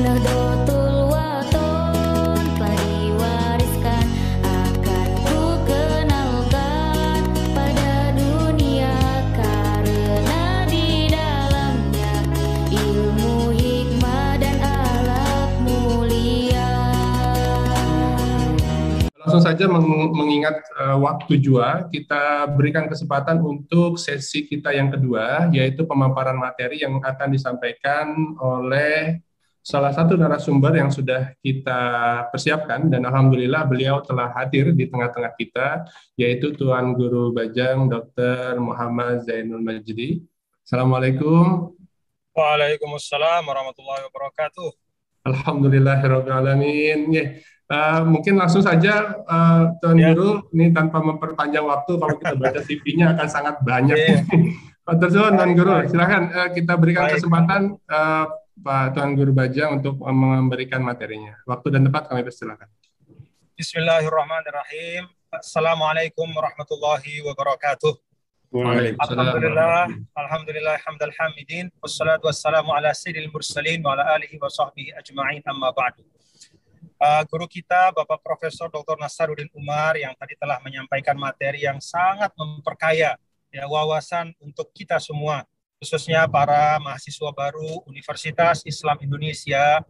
Nahdlatul Wathon telah diwariskan, akan ku kenalkan pada dunia, karena di dalamnya ilmu, hikmah, dan akhlak mulia. Langsung saja mengingat waktu juga, kita berikan kesempatan untuk sesi kita yang kedua, yaitu pemaparan materi yang akan disampaikan oleh salah satu narasumber yang sudah kita persiapkan, dan alhamdulillah beliau telah hadir di tengah-tengah kita, yaitu Tuan Guru Bajang Dr. Muhammad Zainul Majdi. Assalamualaikum. Waalaikumsalam warahmatullahi wabarakatuh. Alhamdulillahirrahmanirrahim. Mungkin langsung saja Tuan Guru, ini tanpa memperpanjang waktu, kalau kita baca CV-nya akan sangat banyak. Tuan Guru, silakan kita berikan kesempatan Pak Tuan Guru Bajang untuk memberikan materinya. Waktu dan tempat kami persilakan. Bismillahirrahmanirrahim. Assalamualaikum warahmatullahi wabarakatuh. Alhamdulillah hamdal hamidin, wassalatu wassalamu ala sayyidil mursalin wa ala alihi wa sahbihi ajma'in, amma ba'du. Guru kita Bapak Profesor Dr. Nasaruddin Umar yang tadi telah menyampaikan materi yang sangat memperkaya ya, wawasan untuk kita semua, khususnya para mahasiswa baru Universitas Islam Indonesia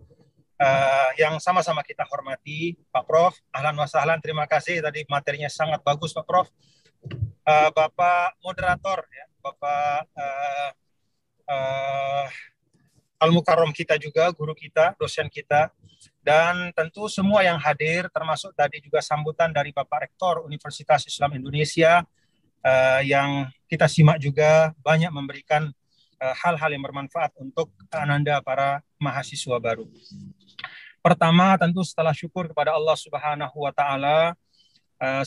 yang sama-sama kita hormati. Pak Prof, ahlan wa sahlan, terima kasih, tadi materinya sangat bagus Pak Prof. Bapak moderator ya, Bapak Al-Mukarram kita juga, guru kita, dosen kita, dan tentu semua yang hadir, termasuk tadi juga sambutan dari Bapak Rektor Universitas Islam Indonesia yang kita simak juga banyak memberikan hal-hal yang bermanfaat untuk Ananda para mahasiswa baru. Pertama, tentu setelah syukur kepada Allah Subhanahu wa Ta'ala,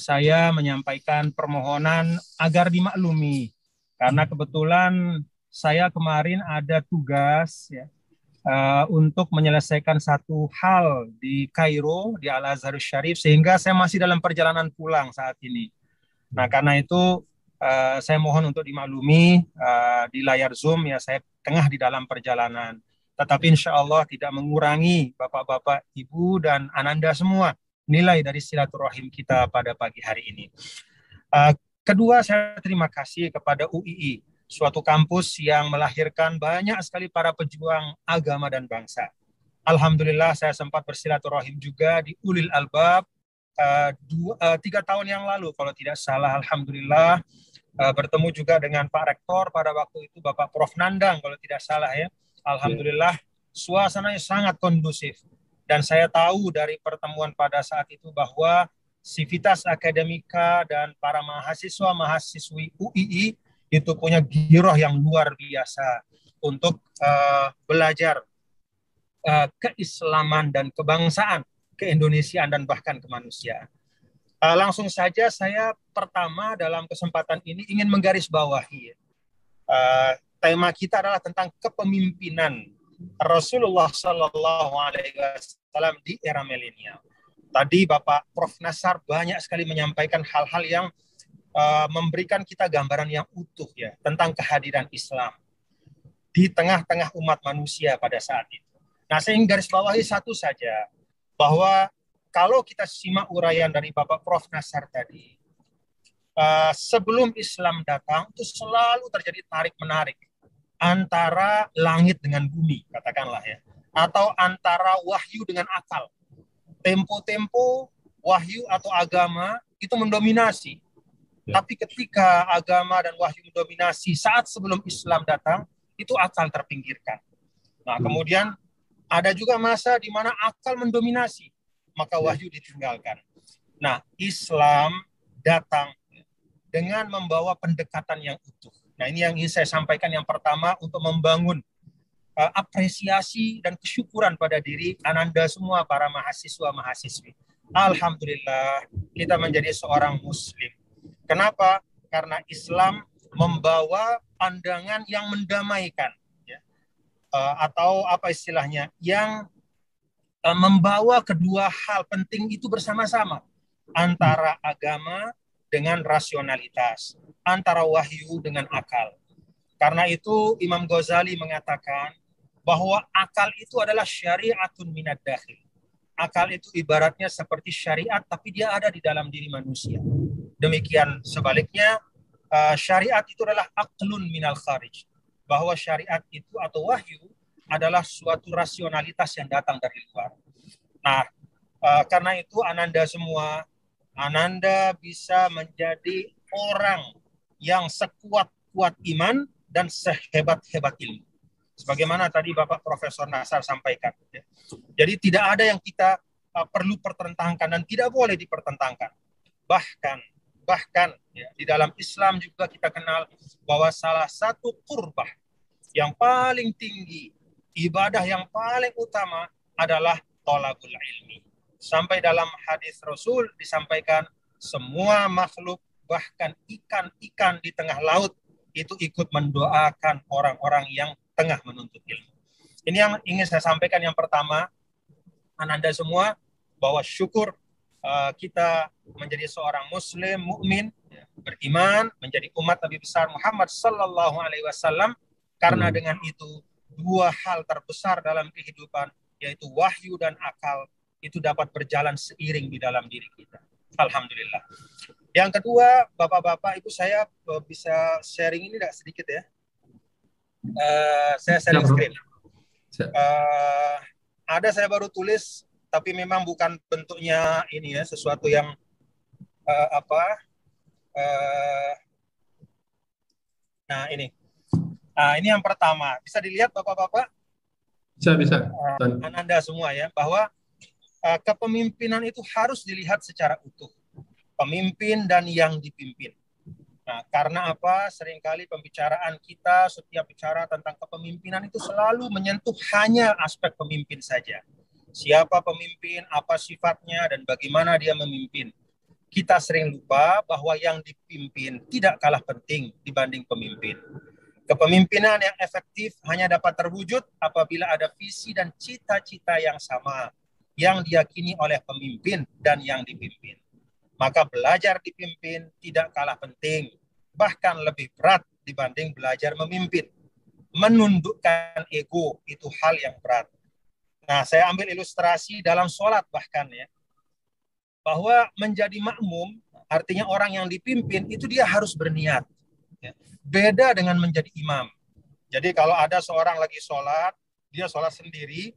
saya menyampaikan permohonan agar dimaklumi, karena kebetulan saya kemarin ada tugas ya, untuk menyelesaikan satu hal di Kairo, di Al-Azhar Syarif, sehingga saya masih dalam perjalanan pulang saat ini. Nah, karena itu saya mohon untuk dimaklumi di layar Zoom ya, saya tengah di dalam perjalanan. Tetapi insya Allah tidak mengurangi Bapak-Bapak, Ibu, dan Ananda semua nilai dari silaturahim kita pada pagi hari ini. Kedua, saya terima kasih kepada UII, suatu kampus yang melahirkan banyak sekali para pejuang agama dan bangsa. Alhamdulillah saya sempat bersilaturahim juga di Ulil Albab 3 tahun yang lalu kalau tidak salah. Alhamdulillah bertemu juga dengan Pak Rektor pada waktu itu, Bapak Prof. Nandang kalau tidak salah ya. Alhamdulillah suasananya sangat kondusif. Dan saya tahu dari pertemuan pada saat itu bahwa Civitas Akademika dan para mahasiswa-mahasiswi UII itu punya giroh yang luar biasa untuk belajar keislaman dan kebangsaan, keindonesiaan, dan bahkan kemanusiaan. Langsung saja saya pertama dalam kesempatan ini ingin menggarisbawahi tema kita adalah tentang kepemimpinan Rasulullah Sallallahu Alaihi Wasallam di era milenial. Tadi Bapak Prof. Nasar banyak sekali menyampaikan hal-hal yang memberikan kita gambaran yang utuh ya tentang kehadiran Islam di tengah-tengah umat manusia pada saat itu. Nah, saya ingin garis bawahi satu saja, bahwa kalau kita simak uraian dari Bapak Prof. Nasar tadi, sebelum Islam datang itu selalu terjadi tarik-menarik antara langit dengan bumi, katakanlah ya, atau antara wahyu dengan akal. Tempo-tempo wahyu atau agama itu mendominasi. Tapi ketika agama dan wahyu mendominasi saat sebelum Islam datang, itu akal terpinggirkan. Nah, kemudian ada juga masa di mana akal mendominasi, maka wahyu ditinggalkan. Nah, Islam datang dengan membawa pendekatan yang utuh. Nah, ini yang ingin saya sampaikan yang pertama untuk membangun apresiasi dan kesyukuran pada diri Ananda semua para mahasiswa-mahasiswi. Alhamdulillah kita menjadi seorang muslim. Kenapa? Karena Islam membawa pandangan yang mendamaikan ya. Atau apa istilahnya, yang membawa kedua hal penting itu bersama-sama, antara agama dengan rasionalitas, antara wahyu dengan akal. Karena itu Imam Ghazali mengatakan bahwa akal itu adalah syariatun minad dakhil. Akal itu ibaratnya seperti syariat, tapi dia ada di dalam diri manusia. Demikian sebaliknya, syariat itu adalah aqlun minal kharij. Bahwa syariat itu atau wahyu adalah suatu rasionalitas yang datang dari luar. Nah, karena itu Ananda semua, Ananda bisa menjadi orang yang sekuat-kuat iman dan sehebat-hebat ilmu. Sebagaimana tadi Bapak Profesor Nasar sampaikan. Jadi tidak ada yang kita perlu pertentangkan dan tidak boleh dipertentangkan. Bahkan ya, di dalam Islam juga kita kenal bahwa salah satu qurbah yang paling tinggi, ibadah yang paling utama adalah thalabul ilmi. Sampai dalam hadis Rasul disampaikan semua makhluk, bahkan ikan-ikan di tengah laut itu ikut mendoakan orang-orang yang tengah menuntut ilmu. Ini yang ingin saya sampaikan yang pertama, Ananda semua, bahwa syukur kita menjadi seorang muslim, mukmin, beriman, menjadi umat Nabi besar Muhammad sallallahu alaihi wasallam, karena dengan itu dua hal terbesar dalam kehidupan, yaitu wahyu dan akal, itu dapat berjalan seiring di dalam diri kita. Alhamdulillah. Yang kedua, Bapak-bapak, Ibu, saya bisa sharing ini tidak sedikit ya? Saya sharing screen. Ada saya baru tulis, tapi memang bukan bentuknya ini ya, sesuatu yang nah ini. Ini yang pertama. Bisa dilihat Bapak-bapak? Bisa. Ananda semua ya, bahwa kepemimpinan itu harus dilihat secara utuh. Pemimpin dan yang dipimpin. Nah, karena apa? Seringkali pembicaraan kita, setiap bicara tentang kepemimpinan itu selalu menyentuh hanya aspek pemimpin saja. Siapa pemimpin, apa sifatnya, dan bagaimana dia memimpin. Kita sering lupa bahwa yang dipimpin tidak kalah penting dibanding pemimpin. Kepemimpinan yang efektif hanya dapat terwujud apabila ada visi dan cita-cita yang sama, yang diyakini oleh pemimpin dan yang dipimpin. Maka belajar dipimpin tidak kalah penting, bahkan lebih berat dibanding belajar memimpin. Menundukkan ego itu hal yang berat. Nah, saya ambil ilustrasi dalam sholat bahkan ya, bahwa menjadi makmum artinya orang yang dipimpin itu dia harus berniat. Ya. Beda dengan menjadi imam. Jadi kalau ada seorang lagi sholat, dia sholat sendiri,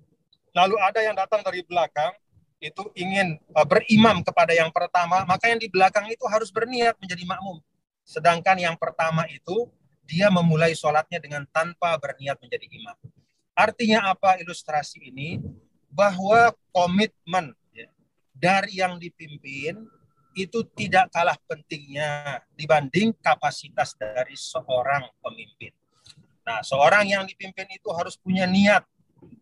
lalu ada yang datang dari belakang, itu ingin berimam kepada yang pertama, maka yang di belakang itu harus berniat menjadi makmum. Sedangkan yang pertama itu, dia memulai sholatnya dengan tanpa berniat menjadi imam. Artinya apa ilustrasi ini? Bahwa komitmen ya, dari yang dipimpin itu tidak kalah pentingnya dibanding kapasitas dari seorang pemimpin. Nah, seorang yang dipimpin itu harus punya niat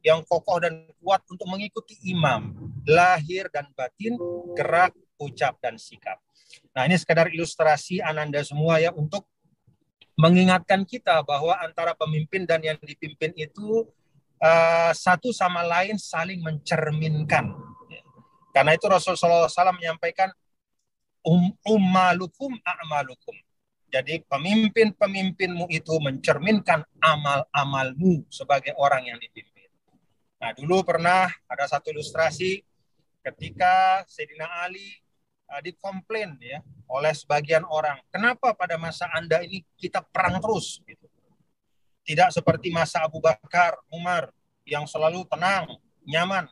yang kokoh dan kuat untuk mengikuti imam, lahir dan batin, gerak, ucap, dan sikap. Nah, ini sekadar ilustrasi Ananda semua ya, untuk mengingatkan kita bahwa antara pemimpin dan yang dipimpin itu satu sama lain saling mencerminkan. Karena itu Rasulullah SAW menyampaikan ummalukum a'malukum. Jadi pemimpin-pemimpinmu itu mencerminkan amal-amalmu sebagai orang yang dipimpin. Nah, dulu pernah ada satu ilustrasi ketika Sayyidina Ali dikomplain ya oleh sebagian orang, kenapa pada masa Anda ini kita perang terus gitu. Tidak seperti masa Abu Bakar, Umar yang selalu tenang, nyaman.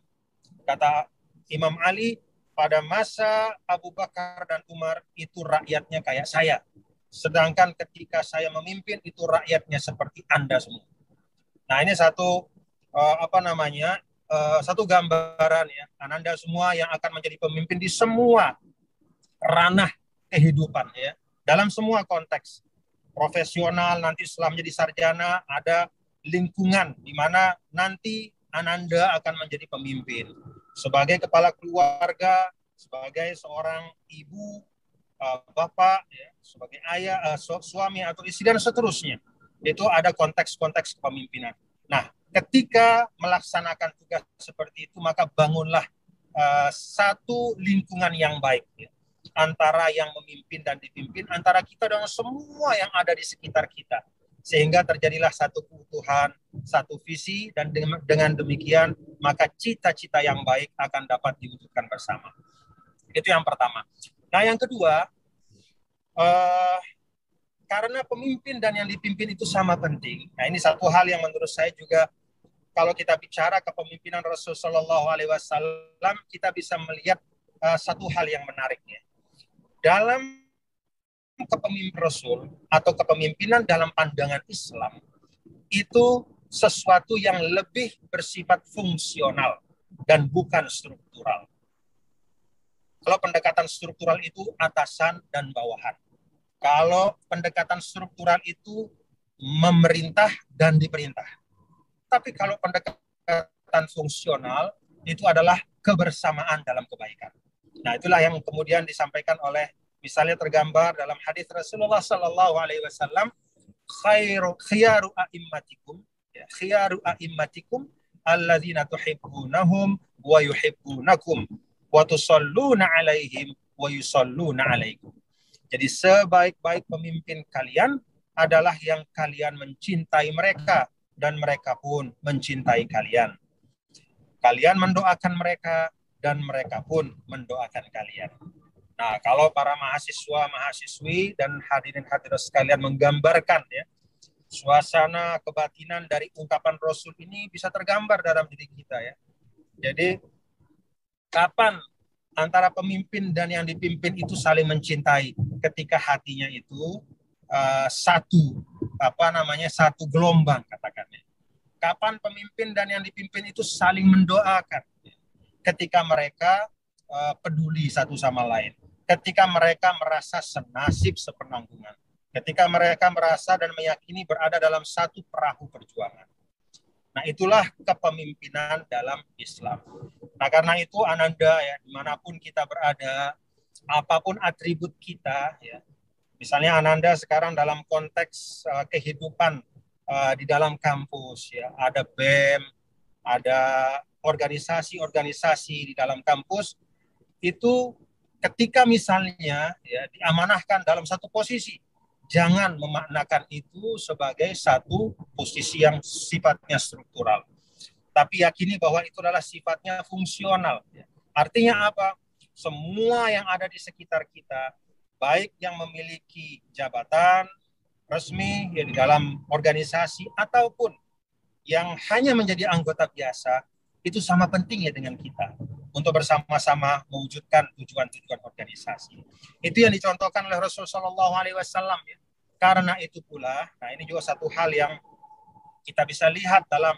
Kata Imam Ali, pada masa Abu Bakar dan Umar itu rakyatnya kayak saya. Sedangkan ketika saya memimpin itu rakyatnya seperti Anda semua. Nah, ini satu satu gambaran ya, Ananda semua yang akan menjadi pemimpin di semua ranah kehidupan ya, dalam semua konteks profesional, nanti setelah menjadi sarjana ada lingkungan di mana nanti Ananda akan menjadi pemimpin sebagai kepala keluarga, sebagai seorang ibu, bapak ya, sebagai ayah, suami atau istri dan seterusnya. Itu ada konteks-konteks kepemimpinan. Nah, ketika melaksanakan tugas seperti itu, maka bangunlah satu lingkungan yang baik ya, antara yang memimpin dan dipimpin, antara kita dengan semua yang ada di sekitar kita. sehingga terjadilah satu keutuhan, satu visi, dan dengan demikian maka cita-cita yang baik akan dapat diwujudkan bersama. Itu yang pertama. Nah, yang kedua, karena pemimpin dan yang dipimpin itu sama penting. Nah, ini satu hal yang menurut saya juga kalau kita bicara kepemimpinan Rasulullah SAW, kita bisa melihat satu hal yang menariknya. Dalam kepemimpinan Rasul atau kepemimpinan dalam pandangan Islam itu sesuatu yang lebih bersifat fungsional dan bukan struktural. Kalau pendekatan struktural itu atasan dan bawahan. Kalau pendekatan struktural itu memerintah dan diperintah. Tapi kalau pendekatan fungsional itu adalah kebersamaan dalam kebaikan. Nah, itulah yang kemudian disampaikan oleh, misalnya tergambar dalam hadis Rasulullah Sallallahu Alaihi Wasallam, khiyaru a'immatikum alladzina tuhibbunahum wa yuhibbunakum wa tusalluna alaihim wa yusalluna alaikum. Jadi sebaik-baik pemimpin kalian adalah yang kalian mencintai mereka dan mereka pun mencintai kalian. Kalian mendoakan mereka dan mereka pun mendoakan kalian. Nah, kalau para mahasiswa, mahasiswi dan hadirin hadirat sekalian menggambarkan ya suasana kebatinan dari ungkapan Rasul ini bisa tergambar dalam diri kita ya. Jadi kapan antara pemimpin dan yang dipimpin itu saling mencintai? Ketika hatinya itu satu gelombang katakannya. Kapan pemimpin dan yang dipimpin itu saling mendoakan? Ketika mereka peduli satu sama lain. Ketika mereka merasa senasib sepenanggungan. Ketika mereka merasa dan meyakini berada dalam satu perahu perjuangan. Nah, itulah kepemimpinan dalam Islam. Nah, karena itu Ananda ya, dimanapun kita berada, apapun atribut kita ya, misalnya Ananda sekarang dalam konteks kehidupan di dalam kampus ya, ada BEM, ada organisasi-organisasi di dalam kampus, itu ketika misalnya ya diamanahkan dalam satu posisi, jangan memaknakan itu sebagai satu posisi yang sifatnya struktural, tapi yakini bahwa itu adalah sifatnya fungsional. Artinya apa? Semua yang ada di sekitar kita, baik yang memiliki jabatan resmi ya di dalam organisasi ataupun yang hanya menjadi anggota biasa, itu sama pentingnya dengan kita untuk bersama-sama mewujudkan tujuan-tujuan organisasi. Itu yang dicontohkan oleh Rasulullah SAW ya. Karena itu pula, nah ini juga satu hal yang kita bisa lihat dalam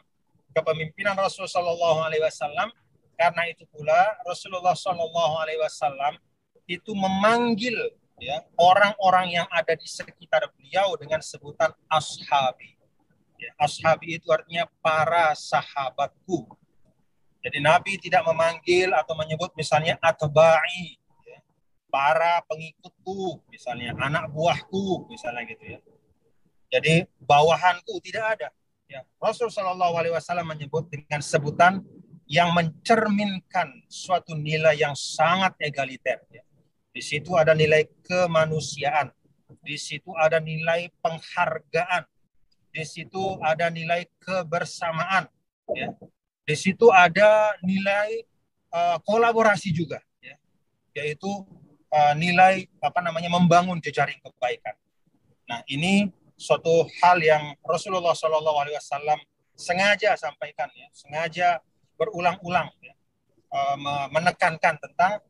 kepemimpinan Rasulullah SAW. Karena itu pula Rasulullah SAW itu memanggil ya orang-orang yang ada di sekitar beliau dengan sebutan ashabi. Ya, ashabi itu artinya para sahabatku. Jadi Nabi tidak memanggil atau menyebut misalnya atba'i, ya, para pengikutku, misalnya anak buahku, misalnya gitu ya. Jadi bawahanku tidak ada. Ya, Rasulullah SAW menyebut dengan sebutan yang mencerminkan suatu nilai yang sangat egaliter. Ya. Di situ ada nilai kemanusiaan, di situ ada nilai penghargaan, di situ ada nilai kebersamaan. Ya. Di situ ada nilai kolaborasi juga, ya, yaitu nilai membangun jejaring kebaikan. Nah, ini suatu hal yang Rasulullah SAW sengaja sampaikan, ya, sengaja berulang-ulang, ya, menekankan tentang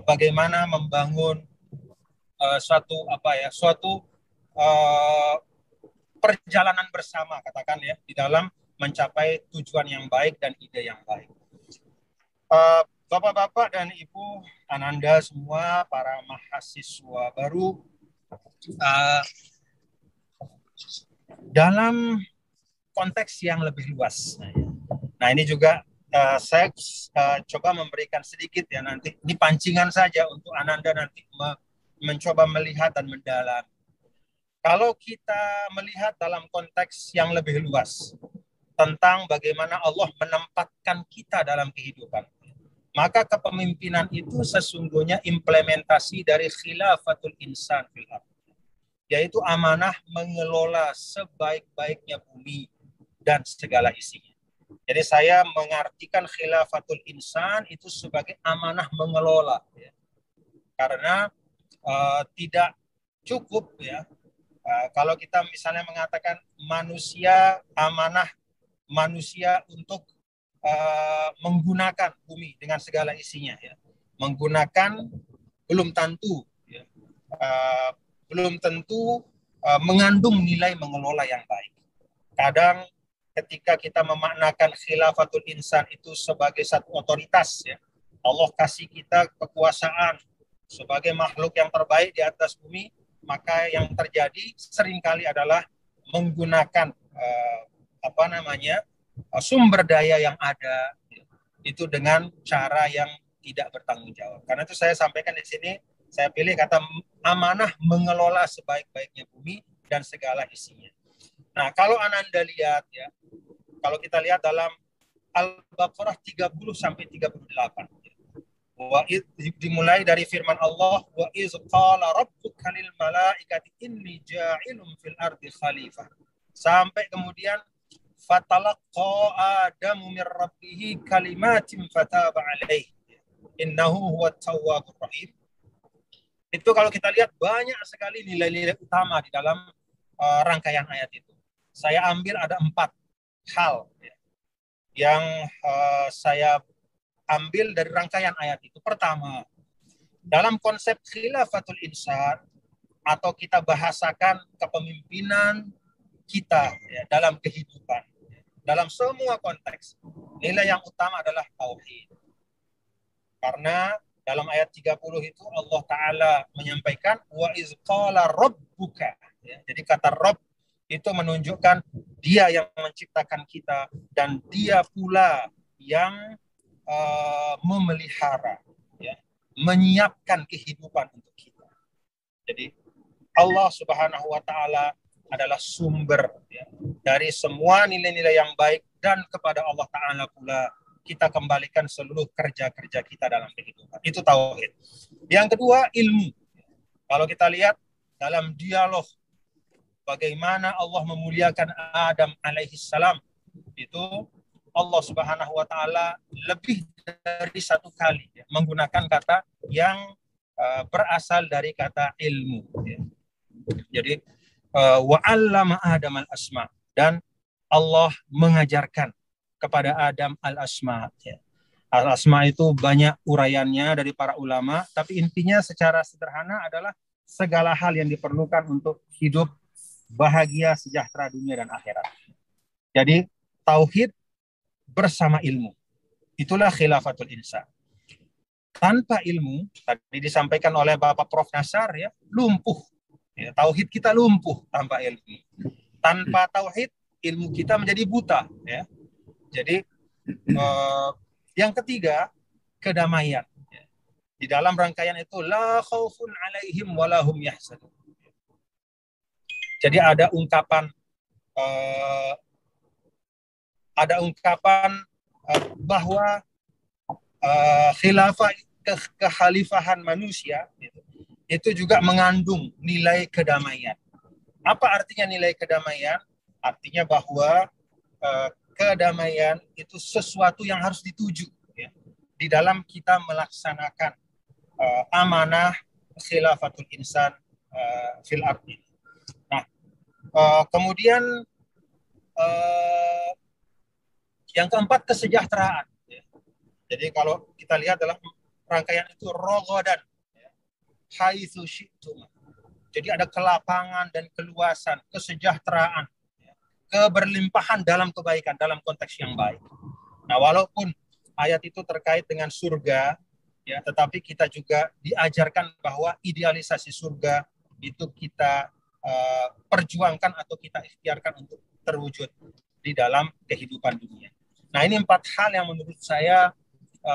bagaimana membangun suatu perjalanan bersama, katakan ya, di dalam mencapai tujuan yang baik dan ide yang baik. Bapak-bapak dan Ibu, Ananda semua, para mahasiswa baru, dalam konteks yang lebih luas. Nah, ini juga saya coba memberikan sedikit ya nanti. Ini pancingan saja untuk Ananda nanti mencoba melihat dan mendalam. Kalau kita melihat dalam konteks yang lebih luas, tentang bagaimana Allah menempatkan kita dalam kehidupan. Maka kepemimpinan itu sesungguhnya implementasi dari khilafatul insan fil ardh. yaitu amanah mengelola sebaik-baiknya bumi dan segala isinya. Jadi saya mengartikan khilafatul insan itu sebagai amanah mengelola, ya. Karena tidak cukup, ya, kalau kita misalnya mengatakan amanah manusia untuk menggunakan bumi dengan segala isinya, ya. Menggunakan belum tentu, ya, mengandung nilai mengelola yang baik. Kadang ketika kita memaknakan khilafatul insan itu sebagai satu otoritas, ya, Allah kasih kita kekuasaan sebagai makhluk yang terbaik di atas bumi, maka yang terjadi seringkali adalah menggunakan sumber daya yang ada, ya, itu dengan cara yang tidak bertanggung jawab. Karena itu saya sampaikan di sini, saya pilih kata amanah mengelola sebaik-baiknya bumi dan segala isinya. Nah, kalau Ananda lihat, ya, kalau kita lihat dalam Al-Baqarah 30 sampai 38, dimulai dari firman Allah, wa iz qala rabbuka lil malaikati inni ja'ilun fil ardi khalifah, sampai kemudian fatalaqqa adamu min rabbih kalimatin fataba alaihi innahu huwat tawwabur rahim. Itu kalau kita lihat banyak sekali nilai-nilai utama di dalam rangkaian ayat itu. Saya ambil ada 4 hal, ya, yang saya ambil dari rangkaian ayat itu. Pertama, dalam konsep khilafatul insan, atau kita bahasakan kepemimpinan kita, ya, dalam kehidupan, dalam semua konteks, nilai yang utama adalah tauhid. Karena dalam ayat 30 itu Allah Ta'ala menyampaikan wa iz qala rabbuka, ya. Jadi kata Rabb itu menunjukkan Dia yang menciptakan kita dan Dia pula yang memelihara, ya, menyiapkan kehidupan untuk kita. Jadi Allah Subhanahu wa Ta'ala adalah sumber, ya, dari semua nilai-nilai yang baik, dan kepada Allah Ta'ala pula kita kembalikan seluruh kerja-kerja kita dalam kehidupan. Itu tauhid. Yang kedua, ilmu. Kalau kita lihat dalam dialog bagaimana Allah memuliakan Adam alaihissalam, itu Allah Subhanahu wa Ta'ala lebih dari 1 kali, ya, menggunakan kata yang berasal dari kata ilmu, ya. Jadi wa 'allama Adam al-asma, dan Allah mengajarkan kepada Adam al-asma, ya. Al-asma itu banyak uraiannya dari para ulama, tapi intinya secara sederhana adalah segala hal yang diperlukan untuk hidup bahagia, sejahtera dunia dan akhirat. Jadi tauhid bersama ilmu, itulah khilafatul insan. Tanpa ilmu, tadi disampaikan oleh Bapak Prof. Nasar, ya, lumpuh, ya, tauhid kita lumpuh tanpa ilmu. Tanpa tauhid, ilmu kita menjadi buta, ya. Jadi yang ketiga, kedamaian, ya. Di dalam rangkaian itu la khaufun alaihim walahum yahzanun. Jadi ada ungkapan bahwa kekhalifahan manusia itu juga mengandung nilai kedamaian. Apa artinya nilai kedamaian? Artinya bahwa kedamaian itu sesuatu yang harus dituju, ya, di dalam kita melaksanakan amanah khilafatul insan fil ardi. Nah, kemudian yang keempat, kesejahteraan, ya. Jadi kalau kita lihat dalam rangkaian itu rogodan, ya, haitsu syi'tum. Jadi ada kelapangan dan keluasan, kesejahteraan, ya, keberlimpahan dalam kebaikan, dalam konteks yang baik. Nah, walaupun ayat itu terkait dengan surga, ya, tetapi kita juga diajarkan bahwa idealisasi surga itu kita perjuangkan atau kita ikhtiarkan untuk terwujud di dalam kehidupan dunia. Nah, ini 4 hal yang menurut saya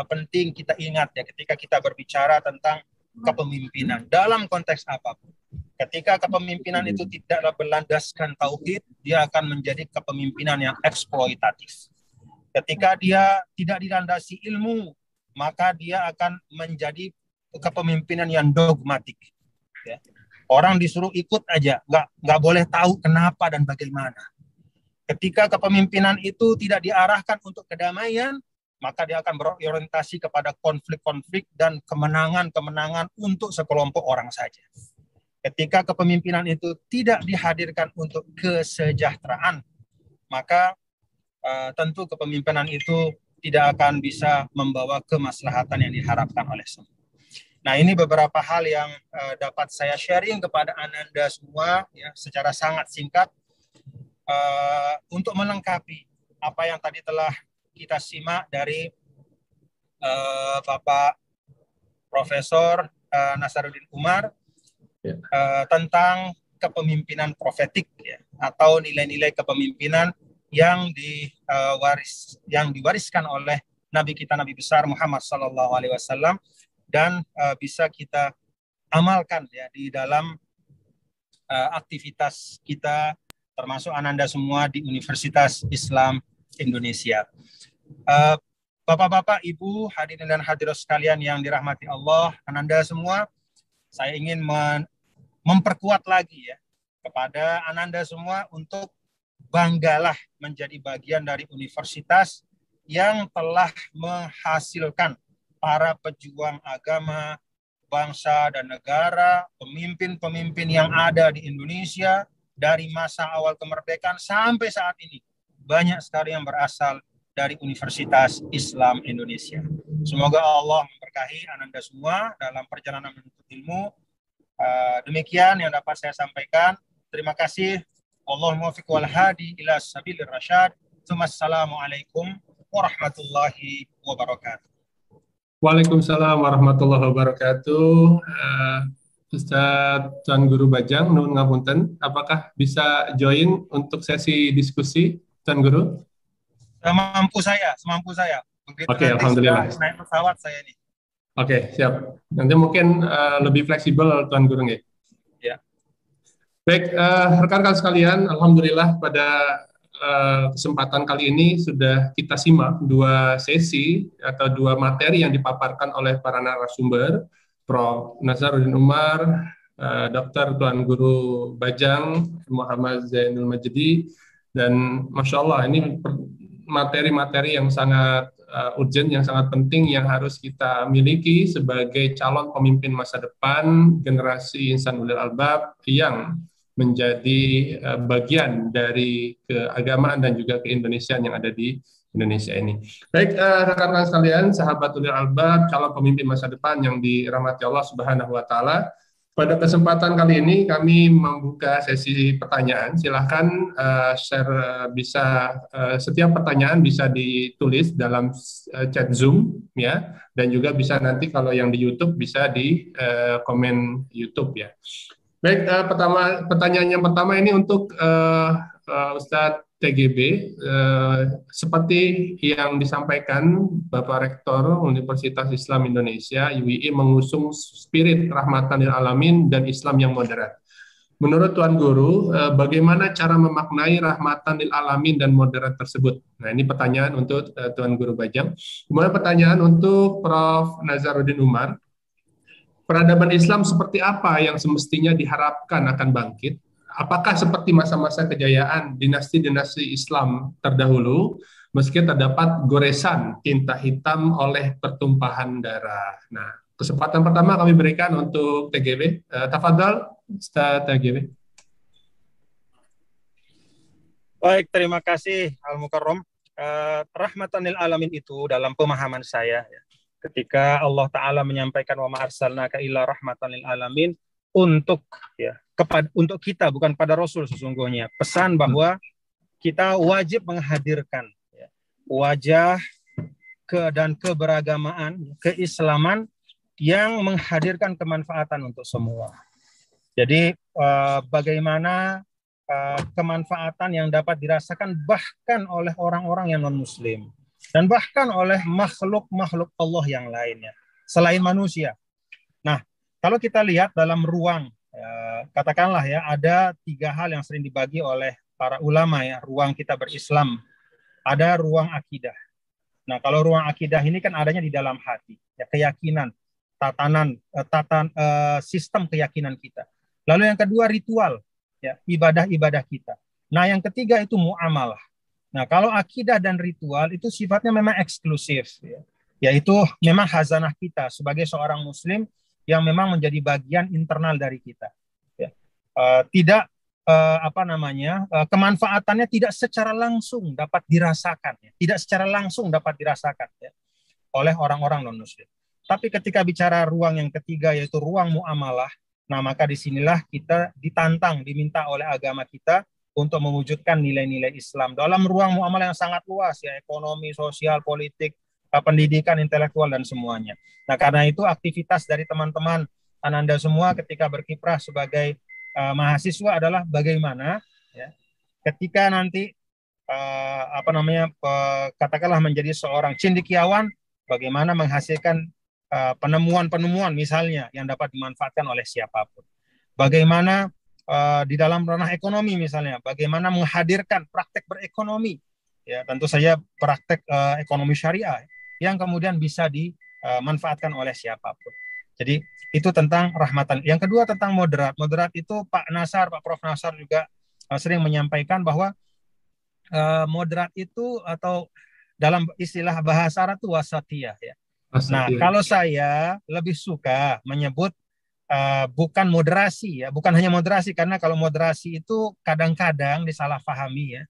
penting kita ingat, ya, ketika kita berbicara tentang kepemimpinan dalam konteks apapun. Ketika kepemimpinan itu tidak berlandaskan tauhid, dia akan menjadi kepemimpinan yang eksploitatif. Ketika dia tidak dilandasi ilmu, maka dia akan menjadi kepemimpinan yang dogmatik, ya. Orang disuruh ikut aja, nggak boleh tahu kenapa dan bagaimana. Ketika kepemimpinan itu tidak diarahkan untuk kedamaian, maka dia akan berorientasi kepada konflik-konflik dan kemenangan-kemenangan untuk sekelompok orang saja. Ketika kepemimpinan itu tidak dihadirkan untuk kesejahteraan, maka tentu kepemimpinan itu tidak akan bisa membawa kemaslahatan yang diharapkan oleh semua. Nah, ini beberapa hal yang dapat saya sharing kepada Ananda semua ya, secara sangat singkat untuk melengkapi apa yang tadi telah kita simak dari Bapak Profesor Nasaruddin Umar tentang kepemimpinan profetik ya, atau nilai-nilai kepemimpinan yang diwariskan oleh Nabi kita, Nabi besar Muhammad SAW, dan bisa kita amalkan ya di dalam aktivitas kita, termasuk Ananda semua di Universitas Islam Indonesia. Bapak-bapak, Ibu, hadirin dan hadirat sekalian yang dirahmati Allah, Ananda semua, saya ingin memperkuat lagi ya kepada Ananda semua untuk banggalah menjadi bagian dari universitas yang telah menghasilkan para pejuang agama, bangsa dan negara, pemimpin-pemimpin yang ada di Indonesia dari masa awal kemerdekaan sampai saat ini. Banyak sekali yang berasal dari Universitas Islam Indonesia. Semoga Allah memberkahi Ananda semua dalam perjalanan menuntut ilmu. Demikian yang dapat saya sampaikan. Terima kasih. Wallahul muwaffiq wal hadi ila sabilir rasyad. Wassalamualaikum warahmatullahi wabarakatuh. Waalaikumsalam warahmatullahi wabarakatuh. Ustadz Tuan Guru Bajang, nuhun ngapunten, apakah bisa join untuk sesi diskusi, Tuan Guru? Semampu saya. Begitu Oke, nanti alhamdulillah. sudah naik pesawat saya nih. Oke, siap. Nanti mungkin lebih fleksibel, Tuan Guru nggih? Ya. Baik, rekan-rekan sekalian, alhamdulillah pada kesempatan kali ini sudah kita simak dua sesi atau dua materi yang dipaparkan oleh para narasumber, Prof. Nasaruddin Umar, Dr. Tuan Guru Bajang, Muhammad Zainul Majdi, dan Masya Allah ini materi-materi yang sangat urgent, yang sangat penting yang harus kita miliki sebagai calon pemimpin masa depan generasi insan ulil albab yang menjadi bagian dari keagamaan dan juga keindonesiaan yang ada di Indonesia ini. Baik, rekan-rekan sekalian, sahabat ulil albab, calon pemimpin masa depan yang dirahmati Allah Subhanahu wa taala. Pada kesempatan kali ini kami membuka sesi pertanyaan. Silahkan share, bisa setiap pertanyaan bisa ditulis dalam chat Zoom ya, dan juga bisa nanti kalau yang di YouTube bisa di komen YouTube ya. Baik, pertanyaan yang pertama ini untuk Ustadz TGB. Seperti yang disampaikan Bapak Rektor Universitas Islam Indonesia, UII mengusung spirit rahmatan lil alamin dan Islam yang moderat. Menurut Tuan Guru, bagaimana cara memaknai rahmatan lil alamin dan moderat tersebut? Nah, ini pertanyaan untuk Tuan Guru Bajang. Kemudian pertanyaan untuk Prof. Nasaruddin Umar. Peradaban Islam seperti apa yang semestinya diharapkan akan bangkit? Apakah seperti masa-masa kejayaan dinasti-dinasti Islam terdahulu, meski terdapat goresan tinta hitam oleh pertumpahan darah? Nah, kesempatan pertama kami berikan untuk TGB. Tafadhal, Ustaz TGB. Baik, terima kasih Al-Mukarram. Rahmatan lil alamin itu dalam pemahaman saya ya, ketika Allah Ta'ala menyampaikan wa ma arsalnaka illa rahmatan lil alamin, untuk kita, bukan pada Rasul sesungguhnya, pesan bahwa kita wajib menghadirkan ya, wajah dan keberagamaan, keislaman yang menghadirkan kemanfaatan untuk semua. Jadi bagaimana kemanfaatan yang dapat dirasakan bahkan oleh orang-orang yang non-muslim dan bahkan oleh makhluk-makhluk Allah yang lainnya selain manusia. Nah, kalau kita lihat dalam ruang, katakanlah ya, ada 3 hal yang sering dibagi oleh para ulama ya, ruang kita berislam. Ada ruang akidah. Nah, kalau ruang akidah ini kan adanya di dalam hati, ya, keyakinan, sistem keyakinan kita. Lalu yang kedua ritual, ya, ibadah-ibadah kita. Nah, yang ketiga itu muamalah. Nah, kalau akidah dan ritual itu sifatnya memang eksklusif, ya. Yaitu memang khazanah kita sebagai seorang muslim yang memang menjadi bagian internal dari kita. Ya. Tidak kemanfaatannya tidak secara langsung dapat dirasakan, ya. Tidak secara langsung dapat dirasakan, ya, oleh orang-orang non-muslim. Tapi ketika bicara ruang yang ketiga yaitu ruang muamalah, nah maka disinilah kita ditantang, diminta oleh agama kita untuk mewujudkan nilai-nilai Islam dalam ruang muamalah yang sangat luas, ya, ekonomi, sosial, politik, pendidikan, intelektual, dan semuanya. Nah, karena itu aktivitas dari teman-teman Ananda semua ketika berkiprah sebagai mahasiswa adalah bagaimana, ya, ketika nanti katakanlah menjadi seorang cendekiawan, bagaimana menghasilkan penemuan-penemuan misalnya yang dapat dimanfaatkan oleh siapapun. Bagaimana di dalam ranah ekonomi misalnya, bagaimana menghadirkan praktek berekonomi, ya, tentu saja praktek ekonomi syariah yang kemudian bisa dimanfaatkan oleh siapapun. Jadi itu tentang rahmatan. Yang kedua tentang moderat. Moderat itu Pak Prof. Nasar juga sering menyampaikan bahwa moderat itu atau dalam istilah bahasa Arab itu wasatiyah, ya. Nah, kalau saya lebih suka menyebut bukan moderasi, ya, bukan hanya moderasi, karena kalau moderasi itu kadang-kadang disalahpahami, ya.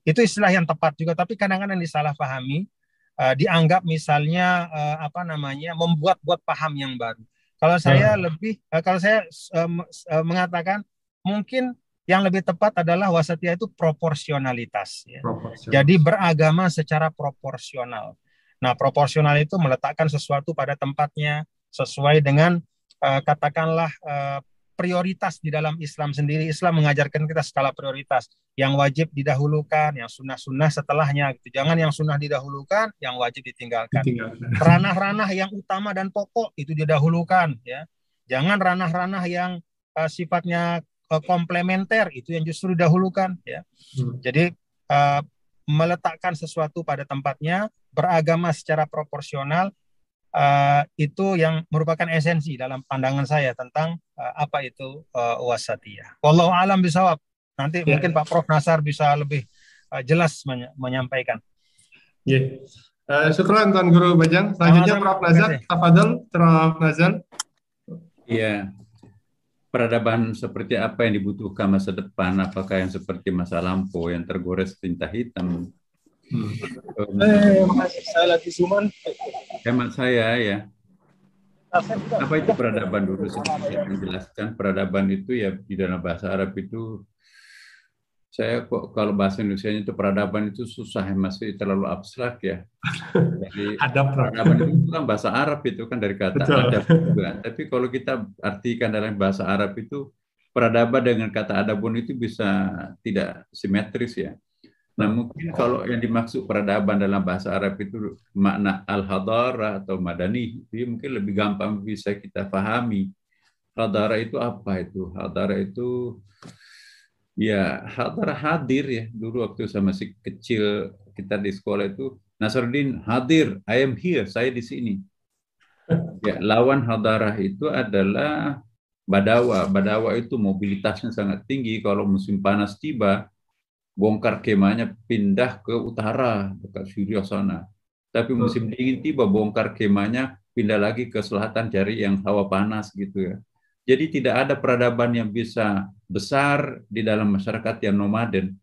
Itu istilah yang tepat juga, tapi kadang-kadang disalahpahami, dianggap misalnya membuat-buat paham yang baru. Kalau saya mengatakan mungkin yang lebih tepat adalah wasatiyah itu proporsionalitas, ya. Jadi beragama secara proporsional. Nah, proporsional itu meletakkan sesuatu pada tempatnya sesuai dengan katakanlah prioritas di dalam Islam sendiri. Islam mengajarkan kita skala prioritas. Yang wajib didahulukan, yang sunnah-sunnah setelahnya. Gitu. Jangan yang sunnah didahulukan, yang wajib ditinggalkan. Ranah-ranah yang utama dan pokok itu didahulukan, ya. Jangan ranah-ranah yang sifatnya komplementer itu yang justru didahulukan, ya. Jadi meletakkan sesuatu pada tempatnya, beragama secara proporsional, itu yang merupakan esensi dalam pandangan saya tentang apa itu wasatiyah. Wallahu a'lam bishawab. Nanti mungkin Pak Prof. Nasar bisa lebih jelas menyampaikan. Syukran Tuan Guru Bajang. Selanjutnya Prof. Nazar, tafadhol Prof. Nazar. Iya. Peradaban seperti apa yang dibutuhkan masa depan? Apakah yang seperti masa lampau yang tergores tinta hitam? Saya lagi suman. Hemat saya, ya. Apa itu peradaban dulu? Saya menjelaskan peradaban itu, ya, di dalam bahasa Arab itu, saya kok kalau bahasa Indonesianya itu peradaban itu susah, masih terlalu abstrak, ya. Jadi peradaban itu kan bahasa Arab itu kan dari kata adab juga. Tapi kalau kita artikan dalam bahasa Arab itu peradaban dengan kata adabun itu bisa tidak simetris, ya. Nah, mungkin kalau yang dimaksud peradaban dalam bahasa Arab itu makna al-hadarah atau madani, itu mungkin lebih gampang bisa kita pahami. Hadarah itu apa itu? Hadarah itu, ya, hadarah hadir, ya. Dulu waktu saya masih kecil, kita di sekolah itu, Nasruddin hadir, I am here, saya di sini. Ya, lawan hadarah itu adalah badawa. Badawa itu mobilitasnya sangat tinggi. Kalau musim panas tiba, bongkar kemahnya pindah ke utara, dekat Syria sana. Tapi musim dingin tiba, bongkar kemahnya pindah lagi ke selatan, cari yang hawa panas, gitu, ya. Jadi tidak ada peradaban yang bisa besar di dalam masyarakat yang nomaden.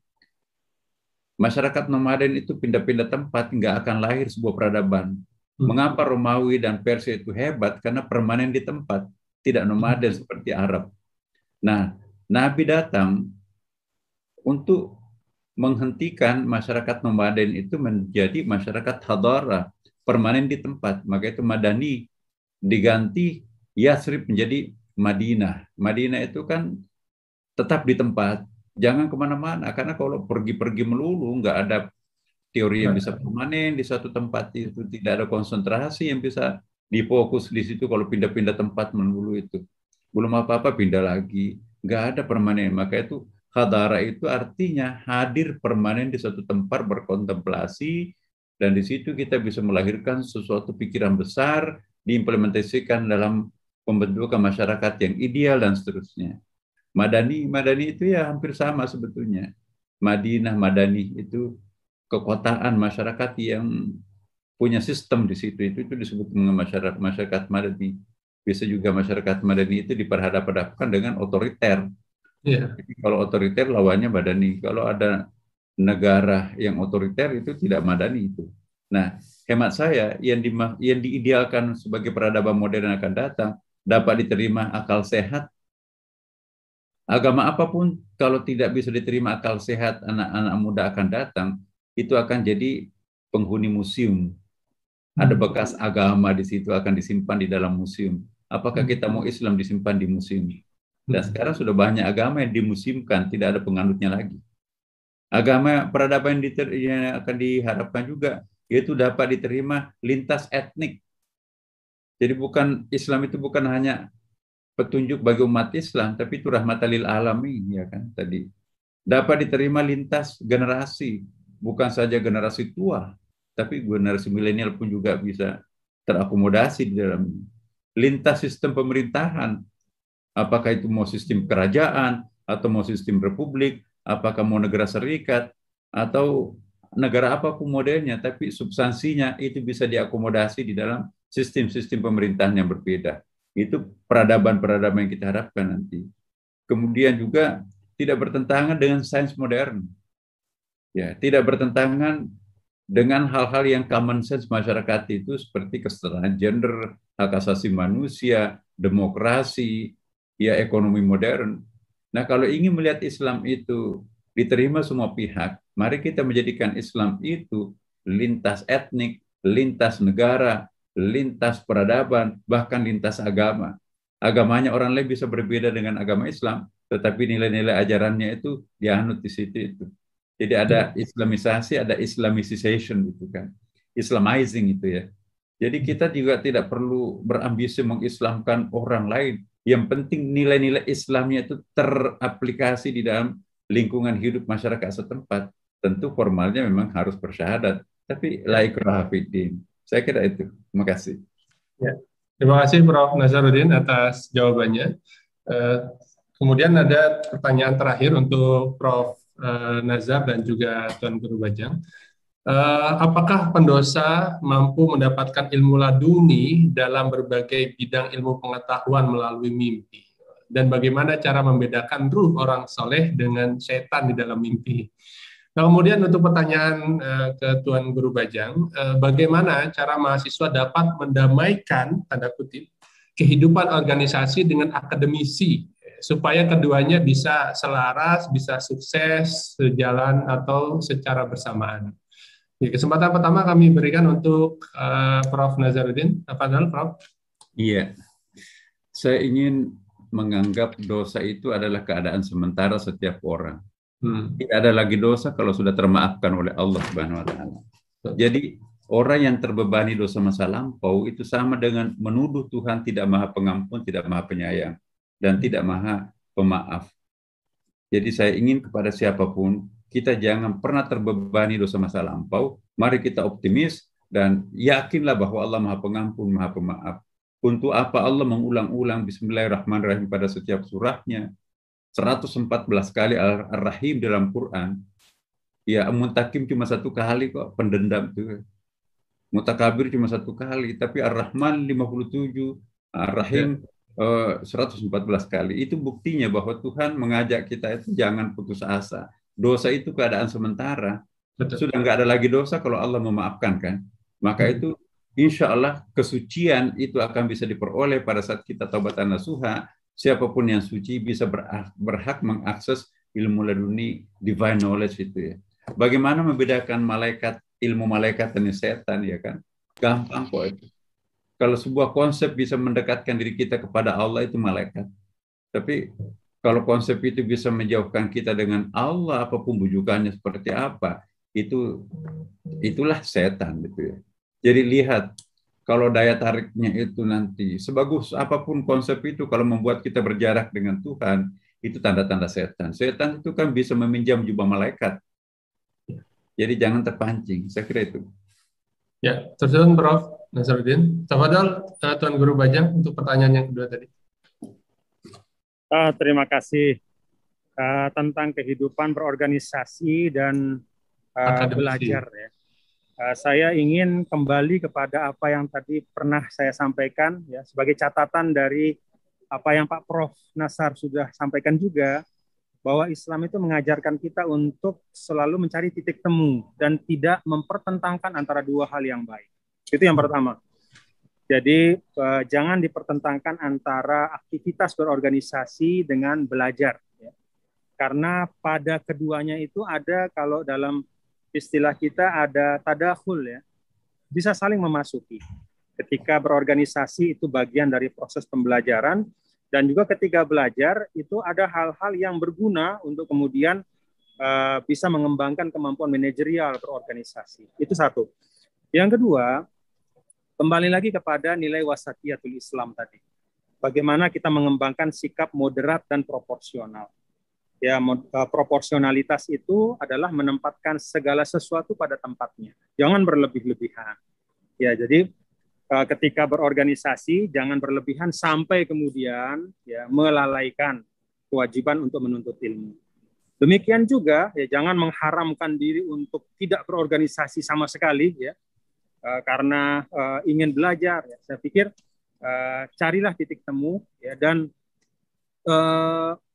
Masyarakat nomaden itu pindah-pindah tempat, nggak akan lahir sebuah peradaban. Mengapa Romawi dan Persia itu hebat? Karena permanen di tempat, tidak nomaden seperti Arab. Nah, Nabi datang untuk menghentikan masyarakat nomaden itu menjadi masyarakat hadara, permanen di tempat. Maka itu Madani diganti Yathrib menjadi Madinah. Madinah itu kan tetap di tempat, jangan kemana-mana. Karena kalau pergi-pergi melulu, nggak ada teori yang bisa permanen di satu tempat itu. Tidak ada konsentrasi yang bisa difokus di situ. Kalau pindah-pindah tempat melulu itu, belum apa-apa pindah lagi. Nggak ada permanen. Maka itu hadara itu artinya hadir permanen di suatu tempat, berkontemplasi, dan di situ kita bisa melahirkan sesuatu pikiran besar, diimplementasikan dalam pembentukan masyarakat yang ideal dan seterusnya. Madani itu ya hampir sama sebetulnya. Madinah, Madani itu kekotaan masyarakat yang punya sistem di situ. Itu disebut dengan masyarakat Madani. Bisa juga masyarakat Madani itu diperhadap-hadapkan dengan otoriter. Iya. Jadi kalau otoriter lawannya Madani. Kalau ada negara yang otoriter itu tidak Madani itu. Nah, hemat saya yang diidealkan sebagai peradaban modern akan datang dapat diterima akal sehat. Agama apapun kalau tidak bisa diterima akal sehat anak-anak muda akan datang, itu akan jadi penghuni museum. Ada bekas agama di situ akan disimpan di dalam museum. Apakah kita mau Islam disimpan di museum? Dan sekarang sudah banyak agama yang dimuseumkan, tidak ada penganutnya lagi. Agama peradaban yang akan diharapkan juga, yaitu dapat diterima lintas etnik. Jadi Islam itu bukan hanya petunjuk bagi umat Islam, tapi itu rahmatan lil alamin, ya kan tadi. Dapat diterima lintas generasi, bukan saja generasi tua, tapi generasi milenial pun juga bisa terakomodasi di dalam lintas sistem pemerintahan. Apakah itu mau sistem kerajaan, atau mau sistem republik, apakah mau negara serikat, atau negara apapun modelnya, tapi substansinya itu bisa diakomodasi di dalam sistem-sistem pemerintahan yang berbeda. Itu peradaban-peradaban yang kita harapkan nanti. Kemudian juga tidak bertentangan dengan sains modern. Ya, tidak bertentangan dengan hal-hal yang common sense masyarakat itu seperti kesetaraan gender, hak asasi manusia, demokrasi, ya ekonomi modern. Nah, kalau ingin melihat Islam itu diterima semua pihak, mari kita menjadikan Islam itu lintas etnik, lintas negara, lintas peradaban, bahkan lintas agama. Agamanya orang lain bisa berbeda dengan agama Islam, tetapi nilai-nilai ajarannya itu dianut di situ itu. Jadi ada Islamisasi, ada Islamization gitu kan. Islamizing itu ya. Jadi kita juga tidak perlu berambisi mengislamkan orang lain. Yang penting nilai-nilai Islamnya itu teraplikasi di dalam lingkungan hidup masyarakat setempat. Tentu formalnya memang harus bersyahadat, tapi la ikraha fiddin. Saya kira itu. Terima kasih. Ya. Terima kasih Prof. Nazaruddin atas jawabannya. Kemudian ada pertanyaan terakhir untuk Prof. Nazar dan juga Tuan Guru Bajang. Apakah pendosa mampu mendapatkan ilmu laduni dalam berbagai bidang ilmu pengetahuan melalui mimpi? Dan bagaimana cara membedakan ruh orang soleh dengan setan di dalam mimpi? Nah, kemudian untuk pertanyaan ke Tuan Guru Bajang, bagaimana cara mahasiswa dapat mendamaikan, tanda kutip, kehidupan organisasi dengan akademisi, supaya keduanya bisa selaras, bisa sukses, sejalan, atau secara bersamaan. Di kesempatan pertama kami berikan untuk Prof. Nazaruddin. Apa dulu, Prof? Iya, saya ingin menganggap dosa itu adalah keadaan sementara setiap orang. Tidak ada lagi dosa kalau sudah termaafkan oleh Allah Subhanahu wa taala. Jadi orang yang terbebani dosa masa lampau itu sama dengan menuduh Tuhan tidak Maha Pengampun, tidak Maha Penyayang, dan tidak Maha Pemaaf. Jadi saya ingin kepada siapapun, kita jangan pernah terbebani dosa masa lampau. Mari kita optimis dan yakinlah bahwa Allah Maha Pengampun, Maha Pemaaf. Untuk apa Allah mengulang-ulang Bismillahirrahmanirrahim pada setiap surahnya? 114 kali Ar-Rahim dalam Quran. Ya, Muntakim cuma 1 kali kok, pendendam itu. Mutakabir cuma 1 kali, tapi Ar-Rahman 57, Ar-Rahim 114 kali. Itu buktinya bahwa Tuhan mengajak kita itu jangan putus asa. Dosa itu keadaan sementara. Betul. Sudah nggak ada lagi dosa kalau Allah memaafkan kan. Maka itu insya Allah kesucian itu akan bisa diperoleh pada saat kita taubatan nasuha. Siapapun yang suci bisa berhak mengakses ilmu laduni, divine knowledge itu ya. Bagaimana membedakan ilmu malaikat dan setan ya kan? Gampang kok itu. Kalau sebuah konsep bisa mendekatkan diri kita kepada Allah itu malaikat. Tapi kalau konsep itu bisa menjauhkan kita dengan Allah, apapun bujukannya seperti apa, itulah setan gitu ya. Jadi lihat, kalau daya tariknya itu nanti, sebagus apapun konsep itu, kalau membuat kita berjarak dengan Tuhan, itu tanda-tanda setan. Setan itu kan bisa meminjam jubah malaikat. Jadi jangan terpancing, saya kira itu. Ya, terus Prof. Nazaruddin. Tafadhol Tuan Guru Bajang untuk pertanyaan yang kedua tadi. Terima kasih. Tentang kehidupan berorganisasi dan Akademisi. belajar ya. Saya ingin kembali kepada apa yang tadi pernah saya sampaikan ya, sebagai catatan dari apa yang Pak Prof. Nasar sudah sampaikan juga, bahwa Islam itu mengajarkan kita untuk selalu mencari titik temu dan tidak mempertentangkan antara dua hal yang baik. Itu yang pertama. Jadi jangan dipertentangkan antara aktivitas berorganisasi dengan belajar. Ya. Karena pada keduanya itu ada, kalau dalam istilah kita ada tadakhul ya, bisa saling memasuki. Ketika berorganisasi itu bagian dari proses pembelajaran, dan juga ketika belajar itu ada hal-hal yang berguna untuk kemudian bisa mengembangkan kemampuan manajerial berorganisasi. Itu satu. Yang kedua, kembali lagi kepada nilai wasatiyatul Islam tadi. Bagaimana kita mengembangkan sikap moderat dan proporsional. Ya, proporsionalitas itu adalah menempatkan segala sesuatu pada tempatnya. Jangan berlebih-lebihan. Ya, jadi ketika berorganisasi jangan berlebihan sampai kemudian ya melalaikan kewajiban untuk menuntut ilmu. Demikian juga ya jangan mengharamkan diri untuk tidak berorganisasi sama sekali ya. Karena ingin belajar ya. Saya pikir carilah titik temu ya, dan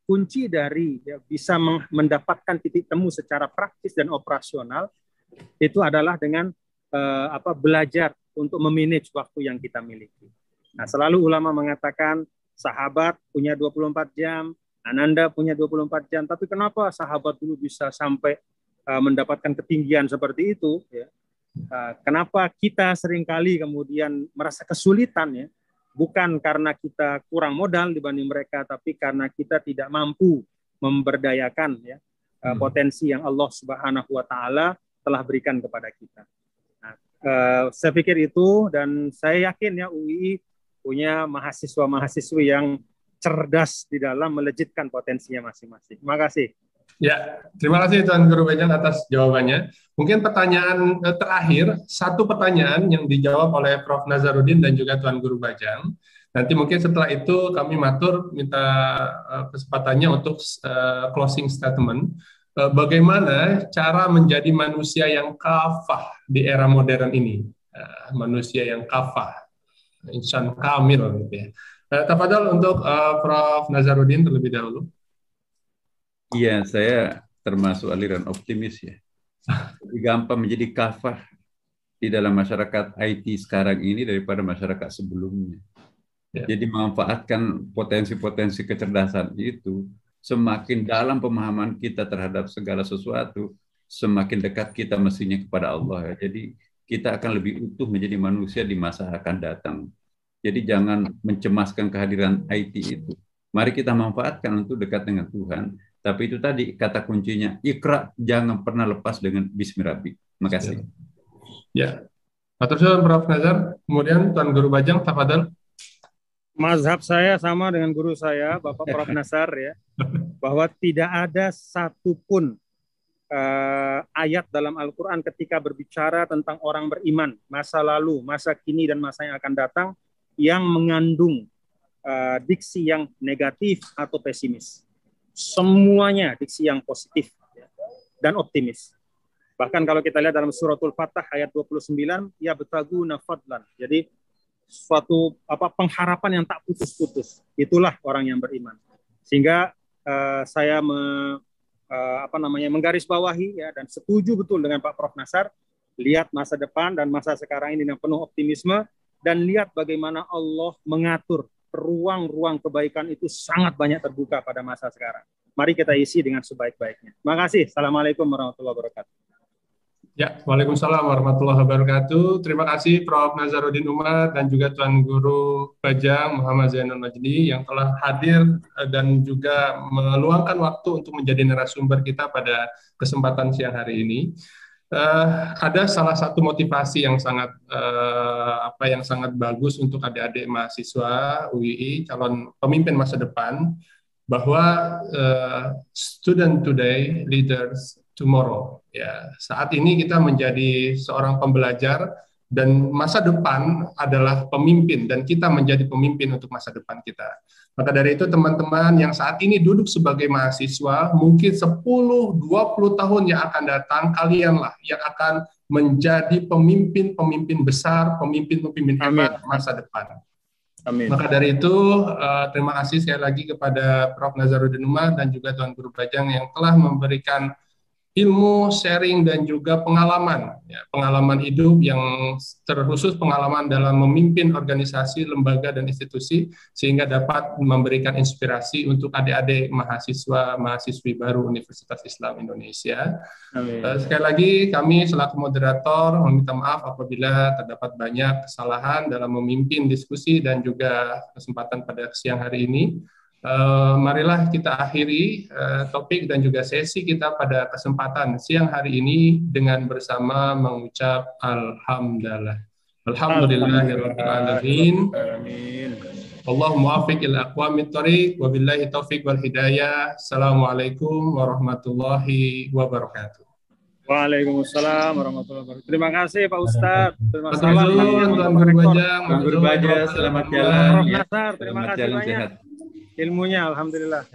kunci dari ya, bisa mendapatkan titik temu secara praktis dan operasional itu adalah dengan belajar untuk memanage waktu yang kita miliki. Nah, selalu ulama mengatakan sahabat punya 24 jam, Ananda punya 24 jam, tapi kenapa sahabat dulu bisa sampai mendapatkan ketinggian seperti itu ya? Kenapa kita seringkali kemudian merasa kesulitan ya? Bukan karena kita kurang modal dibanding mereka, tapi karena kita tidak mampu memberdayakan ya potensi yang Allah Subhanahu wa taala telah berikan kepada kita. Nah, saya pikir itu, dan saya yakin ya UII punya mahasiswa-mahasiswi yang cerdas di dalam melejitkan potensinya masing-masing. Terima kasih. Ya, terima kasih Tuan Guru Bajang atas jawabannya. Mungkin pertanyaan terakhir, satu pertanyaan yang dijawab oleh Prof. Nazarudin dan juga Tuan Guru Bajang. Nanti mungkin setelah itu kami minta kesempatannya untuk closing statement. Bagaimana cara menjadi manusia yang kafah di era modern ini? Manusia yang kafah, insan kamil gitu ya. Tafadhol untuk Prof. Nazarudin terlebih dahulu. Iya, saya termasuk aliran optimis ya. Lebih gampang menjadi kafah di dalam masyarakat IT sekarang ini daripada masyarakat sebelumnya. Ya. Jadi memanfaatkan potensi-potensi kecerdasan itu, semakin dalam pemahaman kita terhadap segala sesuatu, semakin dekat kita mestinya kepada Allah. Ya. Jadi kita akan lebih utuh menjadi manusia di masa akan datang. Jadi jangan mencemaskan kehadiran IT itu. Mari kita manfaatkan untuk dekat dengan Tuhan. Tapi itu tadi kata kuncinya, ikra, jangan pernah lepas dengan Bismillahirrahmanirrahim. Terima kasih. Ya, matur suwun Prof. Nazar. Kemudian Tuan Guru Bajang, tafadhol. Mazhab saya sama dengan guru saya, Bapak Prof. Nasar ya, bahwa tidak ada satupun ayat dalam Al-Quran ketika berbicara tentang orang beriman, masa lalu, masa kini, dan masa yang akan datang, yang mengandung diksi yang negatif atau pesimis. Semuanya diksi yang positif dan optimis. Bahkan kalau kita lihat dalam suratul Fatah ayat 29, ya betaguna fadlan. Jadi suatu pengharapan yang tak putus-putus. Itulah orang yang beriman. Sehingga saya menggarisbawahi ya, dan setuju betul dengan Pak Prof. Nasar, lihat masa depan dan masa sekarang ini dengan penuh optimisme, dan lihat bagaimana Allah mengatur ruang-ruang kebaikan itu sangat banyak terbuka pada masa sekarang. Mari kita isi dengan sebaik-baiknya. Terima kasih. Assalamualaikum warahmatullahi wabarakatuh. Ya, Waalaikumsalam warahmatullahi wabarakatuh. Terima kasih Prof. Nazarudin Umar dan juga Tuan Guru Bajang Muhammad Zainul Majdi yang telah hadir dan juga meluangkan waktu untuk menjadi narasumber kita pada kesempatan siang hari ini. Ada salah satu motivasi yang sangat sangat bagus untuk adik-adik mahasiswa UII calon pemimpin masa depan, bahwa student today, leaders tomorrow. Ya, saat ini kita menjadi seorang pembelajar Dan masa depan adalah pemimpin, dan kita menjadi pemimpin untuk masa depan kita. Maka dari itu teman-teman yang saat ini duduk sebagai mahasiswa, mungkin 10-20 tahun yang akan datang, kalianlah yang akan menjadi pemimpin-pemimpin besar, pemimpin-pemimpin hebat masa depan. Amin. Maka dari itu, terima kasih sekali lagi kepada Prof. Nazarudin Umar dan juga Tuan Guru Bajang yang telah memberikan ilmu, sharing, dan juga pengalaman, ya, pengalaman hidup yang terkhusus pengalaman dalam memimpin organisasi, lembaga, dan institusi, sehingga dapat memberikan inspirasi untuk adik-adik mahasiswa-mahasiswi baru Universitas Islam Indonesia. Sekali lagi, kami selaku moderator meminta maaf apabila terdapat banyak kesalahan dalam memimpin diskusi dan juga kesempatan pada siang hari ini. Marilah kita akhiri topik dan juga sesi kita pada kesempatan siang hari ini dengan bersama mengucap Alhamdulillah. Alhamdulillahirrahmanirrahim. Allahumma muwaffiq ila aqwamit thoriq wa billahi taufiq wal hidayah. Assalamualaikum warahmatullahi wabarakatuh. Waalaikumsalam warahmatullahi wabarakatuh. Terima kasih Pak Ustadz. Terima kasih Tuan Guru Bajang. Tuan Guru Bajang, selamat jalan. Prof. Nazar, terima kasih banyak. Ilmunya, alhamdulillah.